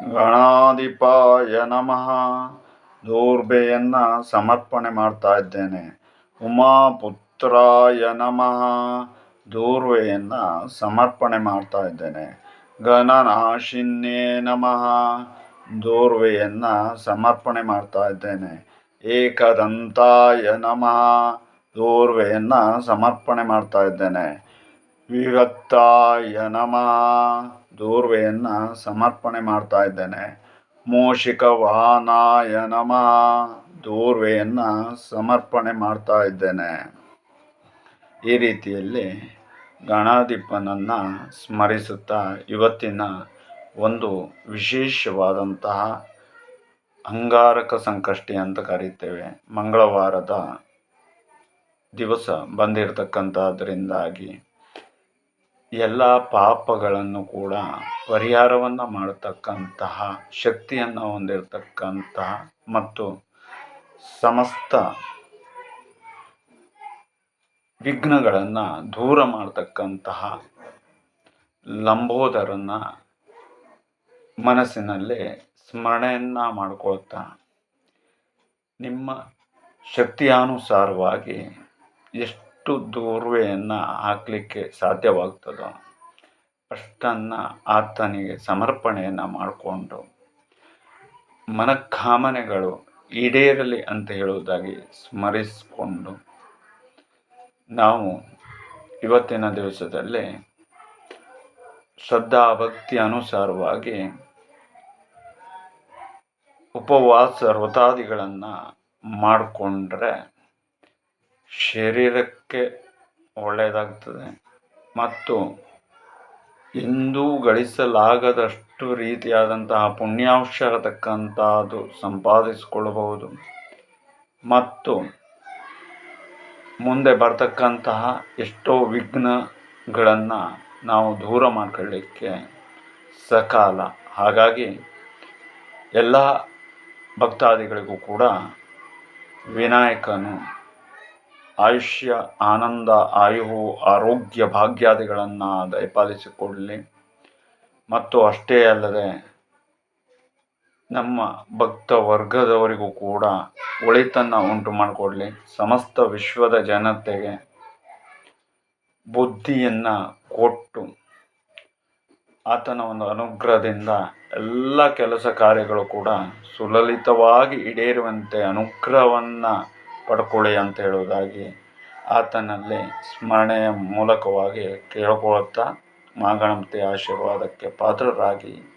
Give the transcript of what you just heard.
ಗಣಾಧಿಪಾಯ ನಮಃ. ದೂರ್ಬೆಯನ್ನು ಸಮರ್ಪಣೆ ಮಾಡ್ತಾ ಇದ್ದೇನೆ. ಉಮಾಪುತ್ರಾಯ ನಮಃ. ದೂರ್ವೆಯನ್ನು ಸಮರ್ಪಣೆ ಮಾಡ್ತಾ ಇದ್ದೇನೆ. ಗಣನಾಶಿನ್ಯೇ ನಮಃ. ದೂರ್ವೆಯನ್ನು ಸಮರ್ಪಣೆ ಮಾಡ್ತಾ ಇದ್ದೇನೆ. ಏಕದಂತಾಯ ನಮಃ. ದೂರ್ವೆಯನ್ನು ಸಮರ್ಪಣೆ ಮಾಡ್ತಾ ಇದ್ದೇನೆ. ವಿಭಕ್ತಾಯ ನಮಃ. ದೂರ್ವೆಯನ್ನು ಸಮರ್ಪಣೆ ಮಾಡ್ತಾ ಇದ್ದೇನೆ. ಮೂಷಿಕ ವಾಹನಾಯ ನಮಃ. ದೂರ್ವೆಯನ್ನು ಸಮರ್ಪಣೆ ಮಾಡ್ತಾ ಇದ್ದೇನೆ. ಈ ರೀತಿಯಲ್ಲಿ ಗಣಾಧಿಪನನ್ನು ಸ್ಮರಿಸುತ್ತಾ ಇವತ್ತಿನ ಒಂದು ವಿಶೇಷವಾದಂತಹ ಅಂಗಾರಕ ಸಂಕಷ್ಟಿ ಅಂತ ಕರೀತೇವೆ, ಮಂಗಳವಾರದ ದಿವಸ ಬಂದಿರತಕ್ಕಂಥದ್ರಿಂದಾಗಿ ಎಲ್ಲ ಪಾಪಗಳನ್ನು ಕೂಡ ಪರಿಹಾರವನ್ನು ಮಾಡತಕ್ಕಂತಹ ಶಕ್ತಿಯನ್ನು ಹೊಂದಿರತಕ್ಕಂತಹ ಮತ್ತು ಸಮಸ್ತ ವಿಘ್ನಗಳನ್ನು ದೂರ ಮಾಡತಕ್ಕಂತಹ ಲಂಬೋದರನ್ನು ಮನಸ್ಸಿನಲ್ಲಿ ಸ್ಮರಣೆಯನ್ನು ಮಾಡಿಕೊಳ್ತಾ ನಿಮ್ಮ ಶಕ್ತಿಯಾನುಸಾರವಾಗಿ ಎಷ್ಟು ದೂರ್ವೆಯನ್ನು ಹಾಕಲಿಕ್ಕೆ ಸಾಧ್ಯವಾಗ್ತದೋ ಅಷ್ಟನ್ನು ಆತನಿಗೆ ಸಮರ್ಪಣೆಯನ್ನು ಮಾಡಿಕೊಂಡು ಮನಃಕಾಮನೆಗಳು ಈಡೇರಲಿ ಅಂತ ಹೇಳುವುದಾಗಿ ಸ್ಮರಿಸಿಕೊಂಡು ನಾವು ಇವತ್ತಿನ ದಿವಸದಲ್ಲಿ ಶ್ರದ್ಧಾ ಭಕ್ತಿ ಅನುಸಾರವಾಗಿ ಉಪವಾಸ ವ್ರತಾದಿಗಳನ್ನು ಮಾಡಿಕೊಂಡ್ರೆ ಶರೀರಕ್ಕೆ ಒಳ್ಳೆಯದಾಗ್ತದೆ ಮತ್ತು ಎಂದೂ ಗಳಿಸಲಾಗದಷ್ಟು ರೀತಿಯಾದಂತಹ ಪುಣ್ಯಾಂಶ ಇರತಕ್ಕಂಥದ್ದು ಸಂಪಾದಿಸಿಕೊಳ್ಳಬಹುದು ಮತ್ತು ಮುಂದೆ ಬರ್ತಕ್ಕಂತಹ ಎಷ್ಟೋ ವಿಘ್ನಗಳನ್ನು ನಾವು ದೂರ ಮಾಡ್ಕೊಳ್ಳಿಕ್ಕೆ ಸಕಾಲ. ಹಾಗಾಗಿ ಎಲ್ಲ ಭಕ್ತಾದಿಗಳಿಗೂ ಕೂಡ ವಿನಾಯಕನು ಆಯುಷ್ಯ ಆನಂದ ಆಯು ಆರೋಗ್ಯ ಭಾಗ್ಯಾದಿಗಳನ್ನು ದಯಪಾಲಿಸಿಕೊಡಲಿ ಮತ್ತು ಅಷ್ಟೇ ಅಲ್ಲದೆ ನಮ್ಮ ಭಕ್ತ ವರ್ಗದವರಿಗೂ ಕೂಡ ಒಳಿತನ್ನು ಉಂಟು ಮಾಡಿಕೊಡಲಿ. ಸಮಸ್ತ ವಿಶ್ವದ ಜನತೆಗೆ ಬುದ್ಧಿಯನ್ನು ಕೊಟ್ಟು ಆತನ ಒಂದು ಅನುಗ್ರಹದಿಂದ ಎಲ್ಲ ಕೆಲಸ ಕಾರ್ಯಗಳು ಕೂಡ ಸುಲಲಿತವಾಗಿ ಈಡೇರುವಂತೆ ಅನುಗ್ರಹವನ್ನು ಪಡ್ಕೊಳ್ಳಿ ಅಂತ ಹೇಳುವುದಾಗಿ ಆತನಲ್ಲಿ ಸ್ಮರಣೆಯ ಮೂಲಕವಾಗಿ ಕೇಳಿಕೊಳ್ಳುತ್ತಾ ಮಾಗಣಪತಿ ಆಶೀರ್ವಾದಕ್ಕೆ ಪಾತ್ರರಾಗಿ